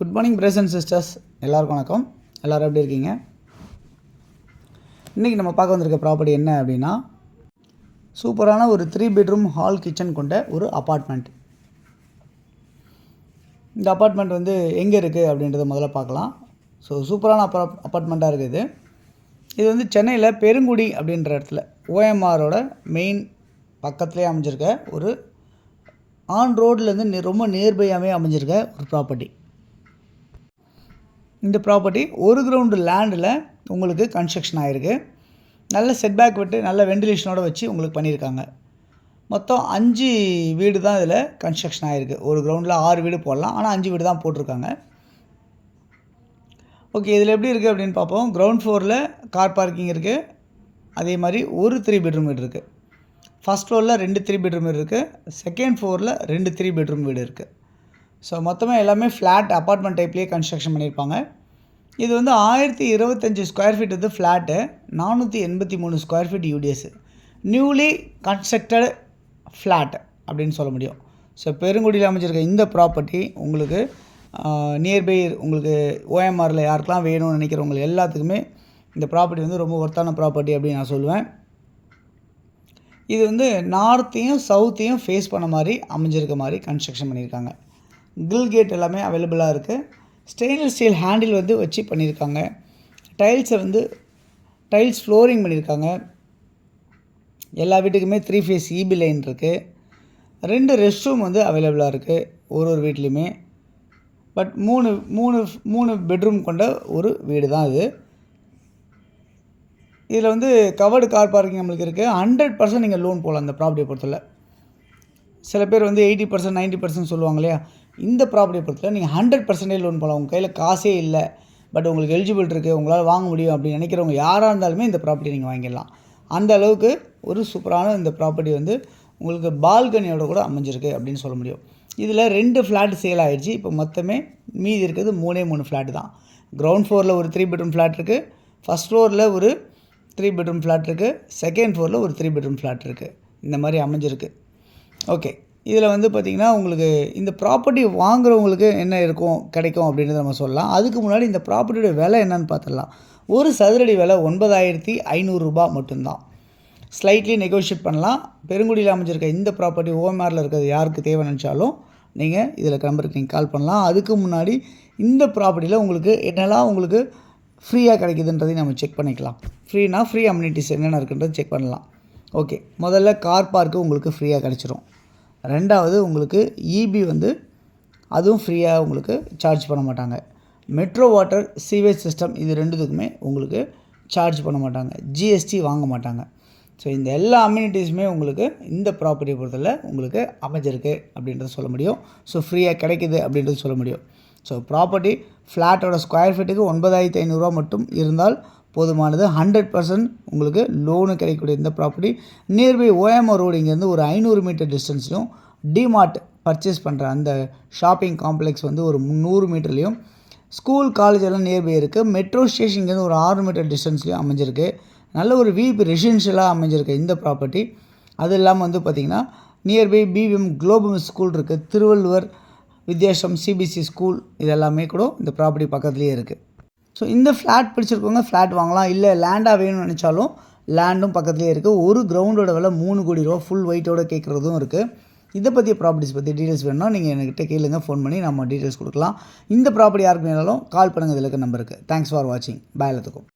Good morning brothers and sisters, எல்லாருக்கும் வணக்கம். எல்லோரும் எப்படி இருக்கீங்க? இன்றைக்கி நம்ம பார்க்க வந்திருக்க ப்ராப்பர்ட்டி என்ன அப்படின்னா, சூப்பரான ஒரு 3 பெட்ரூம் ஹால் கிச்சன் கொண்ட ஒரு அப்பார்ட்மெண்ட். இந்த அப்பார்ட்மெண்ட் வந்து எங்கே இருக்குது அப்படின்றத முதல்ல பார்க்கலாம். சூப்பரான அப்பார்ட்மெண்ட்டாக இருக்குது. இது வந்து சென்னையில் பெருங்குடி அப்படின்ற இடத்துல ஓஎம்ஆரோட மெயின் பக்கத்துலேயே அமைஞ்சிருக்க ஒரு ஆன் ரோட்லேருந்து ரொம்ப நியர்பையாகவே அமைஞ்சிருக்க ஒரு ப்ராப்பர்ட்டி. இந்த ப்ராப்பர்ட்டி ஒரு கிரவுண்டு லேண்டில் உங்களுக்கு கன்ஸ்ட்ரக்ஷன் ஆகிருக்கு. நல்ல செட்பேக் விட்டு நல்ல வெண்டிலேஷனோடு வச்சு உங்களுக்கு பண்ணியிருக்காங்க. மொத்தம் 5 வீடு தான் இதில் கன்ஸ்ட்ரக்ஷன் ஆகிருக்கு. ஒரு கிரவுண்டில் 6 வீடு போடலாம், ஆனால் 5 வீடு தான் போட்டிருக்காங்க. ஓகே, இதில் எப்படி இருக்குது அப்படின்னு பார்ப்போம். கிரவுண்ட் ஃப்ளோரில் கார் பார்க்கிங் இருக்குது. அதே மாதிரி ஒரு 3 பெட்ரூம் வீடு இருக்குது. ஃபஸ்ட் ஃப்ளோரில் 2 3 பெட்ரூம் வீடு இருக்குது. செகண்ட் ஃப்ளோரில் 2 3 பெட்ரூம் வீடு இருக்குது. ஸோ மொத்தமாக எல்லாமே ஃப்ளாட் அப்பார்ட்மெண்ட் டைப்லேயே கன்ஸ்ட்ரக்ஷன் பண்ணியிருப்பாங்க. இது வந்து 1025 ஸ்கொயர் ஃபீட் வந்து flat, 483 square feet UDS. Newly constructed flat அப்படின்னு சொல்ல முடியும். ஸோ பெருங்குடியில் அமைஞ்சிருக்க இந்த ப்ராப்பர்ட்டி உங்களுக்கு நியர்பை உங்களுக்கு ஓஎம்ஆரில் யாருக்கெல்லாம் வேணும்னு நினைக்கிறவங்களுக்கு எல்லாத்துக்குமே இந்த ப்ராப்பர்ட்டி வந்து ரொம்ப ஒர்த்தான ப்ராப்பர்ட்டி அப்படின்னு நான் சொல்லுவேன். இது வந்து நார்த்தையும் சவுத்தையும் ஃபேஸ் பண்ண மாதிரி அமைஞ்சிருக்க மாதிரி கன்ஸ்ட்ரக்ஷன் பண்ணியிருக்காங்க. கிரில் கேட் எல்லாமே அவைலபிளாக இருக்குது. ஸ்டெயின்லெஸ் ஸ்டீல் ஹேண்டில் வந்து வச்சு பண்ணியிருக்காங்க. டைல்ஸை வந்து டைல்ஸ் ஃப்ளோரிங் பண்ணியிருக்காங்க. எல்லா வீட்டுக்குமே 3 ஃபேஸ் இபி லைன் இருக்குது. 2 ரெஸ்ட் ரூம் வந்து அவைலபிளாக இருக்குது ஒரு வீட்லேயுமே. பட் 3 பெட்ரூம் கொண்ட ஒரு வீடு தான் இது. இதில் வந்து கவர்டு கார் பார்க்கிங் நம்மளுக்கு இருக்குது. 100% நீங்கள் லோன் போகலாம் இந்த ப்ராப்பர்ட்டியை பொறுத்தவரை. சில பேர் வந்து 80% 90% சொல்லுவாங்க இல்லையா, இந்த ப்ராப்பர்ட்டியை பொறுத்தவரை நீங்கள் 100% லோன் போகலாம். உங்கள் கையில் காசே இல்லை, பட் உங்களுக்கு எலிஜிபிள் இருக்குது, உங்களால் வாங்க முடியும் அப்படின்னு நினைக்கிறவங்க யாராக இருந்தாலுமே இந்த ப்ராப்பர்ட்டி நீங்கள் வாங்கிடலாம். அந்த அளவுக்கு ஒரு சூப்பரான இந்த ப்ராப்பர்ட்டி வந்து உங்களுக்கு பால்கனியோட கூட அமைஞ்சிருக்கு அப்படின்னு சொல்ல முடியும். இதில் 2 ஃப்ளாட் சேல் ஆகிடுச்சு. இப்போ மொத்தமே மீதி இருக்கிறது 3 ஃப்ளாட் தான். கிரவுண்ட் ஃப்ளோரில் ஒரு 3 பெட்ரூம் ஃப்ளாட் இருக்குது. ஃபஸ்ட் ஃப்ளோரில் ஒரு 3 பெட்ரூம் ஃப்ளாட் இருக்குது. செகண்ட் ஃப்ளோரில் ஒரு 3 பெட்ரூம் ஃப்ளாட் இருக்குது. இந்த மாதிரி அமைஞ்சிருக்கு. ஓகே, இதில் வந்து பார்த்திங்கன்னா உங்களுக்கு இந்த ப்ராப்பர்ட்டி வாங்குறவங்களுக்கு என்ன கிடைக்கும் அப்படின்றத நம்ம சொல்லலாம். அதுக்கு முன்னாடி இந்த ப்ராப்பர்ட்டியோட விலை என்னன்னு பார்த்துடலாம். ஒரு சதுரடி விலை 9500 ரூபா மட்டும்தான். ஸ்லைட்லி நெகோஷியேட் பண்ணலாம். பெருங்குடியில் அமைஞ்சிருக்க இந்த ப்ராப்பர்ட்டி ஓஎம்ஆரில் இருக்கிறது யாருக்கு தேவை நினச்சாலும் நீங்கள் இதில் நம்பருக்கு நீங்கள் கால் பண்ணலாம். அதுக்கு முன்னாடி இந்த ப்ராப்பர்ட்டியில் உங்களுக்கு என்னெல்லாம் உங்களுக்கு ஃப்ரீயாக கிடைக்குதுன்றதையும் நம்ம செக் பண்ணிக்கலாம். ஃப்ரீ அம்யூனிட்டிஸ் என்னென்ன இருக்குன்றது செக் பண்ணலாம். ஓகே, முதல்ல கார் பார்க்கு உங்களுக்கு ஃப்ரீயாக கிடச்சிரும். ரெண்டாவது உங்களுக்கு இபி வந்து அதுவும் ஃப்ரீயாக உங்களுக்கு சார்ஜ் பண்ண மாட்டாங்க. மெட்ரோ வாட்டர் சீவேஜ் சிஸ்டம் இது 2த்துக்குமே உங்களுக்கு சார்ஜ் பண்ண மாட்டாங்க. ஜிஎஸ்டி வாங்க மாட்டாங்க. ஸோ இந்த எல்லா அம்யூனிட்டிஸுமே உங்களுக்கு இந்த ப்ராப்பர்ட்டியை பொறுத்தவரை உங்களுக்கு அமைஞ்சிருக்கு அப்படின்றத சொல்ல முடியும். ஸோ ஃப்ரீயாக கிடைக்குது அப்படின்றது சொல்ல முடியும். ஸோ ப்ராப்பர்ட்டி ஃப்ளாட்டோட ஸ்கொயர் ஃபீட்டுக்கு 9500 ரூபா மட்டும் இருந்தால் போதுமானது. 100% உங்களுக்கு லோனு கிடைக்கக்கூடிய இந்த ப்ராப்பர்ட்டி நியர்பை ஓஎம்ஆர் ரோடு இங்கேருந்து ஒரு 500 மீட்டர் டிஸ்டன்ஸ்லையும், டிமார்ட் பர்ச்சேஸ் பண்ணுற அந்த ஷாப்பிங் காம்ப்ளெக்ஸ் வந்து ஒரு 100 மீட்டர்லேயும், ஸ்கூல் காலேஜ் எல்லாம் நியர்பை இருக்குது. மெட்ரோ ஸ்டேஷன் இங்கேருந்து ஒரு 6 மீட்டர் டிஸ்டன்ஸ்லையும் அமைஞ்சிருக்கு. நல்ல ஒரு விபி ரெசிடென்ஷியலாக அமைஞ்சிருக்கு இந்த ப்ராப்பர்ட்டி. அது இல்லாமல் வந்து பார்த்திங்கன்னா நியர்பை பிவிஎம் குளோபல் ஸ்கூல் இருக்குது. திருவள்ளுவர் வித்யாசம் சிபிஎஸ்சி ஸ்கூல் இதெல்லாமே கூட இந்த ப்ராப்பர்ட்டி பக்கத்துலேயே இருக்குது. ஸோ இந்த ஃப்ளாட் பிடிச்சிருக்கவங்க ஃப்ளாட் வாங்கலாம். இல்லை லேண்டாக வேணும்னு நினச்சாலும் லேண்டும் பக்கத்துலேயே இருக்குது. ஒரு கிரவுண்டோட விலை 3 கோடி ரூபா ஃபுல் ஒயிட்டோட கேட்குறதும் இருக்குது. இதை பற்றி ப்ராப்பர்ட்டிஸ் பற்றி டீட்டெயில்ஸ் வேணும்னா நீங்கள் என்கிட்ட கேளுங்க, ஃபோன் பண்ணி நம்ம டீட்டெயில்ஸ் கொடுக்கலாம். இந்த ப்ராப்பர்ட்டி யாருக்கு வேணாலும் கால் பண்ணுங்கள் இதில் இருக்க நம்பருக்கு. தேங்க்ஸ் ஃபார் வாட்சிங். பாய் எல்லாத்துக்கும்.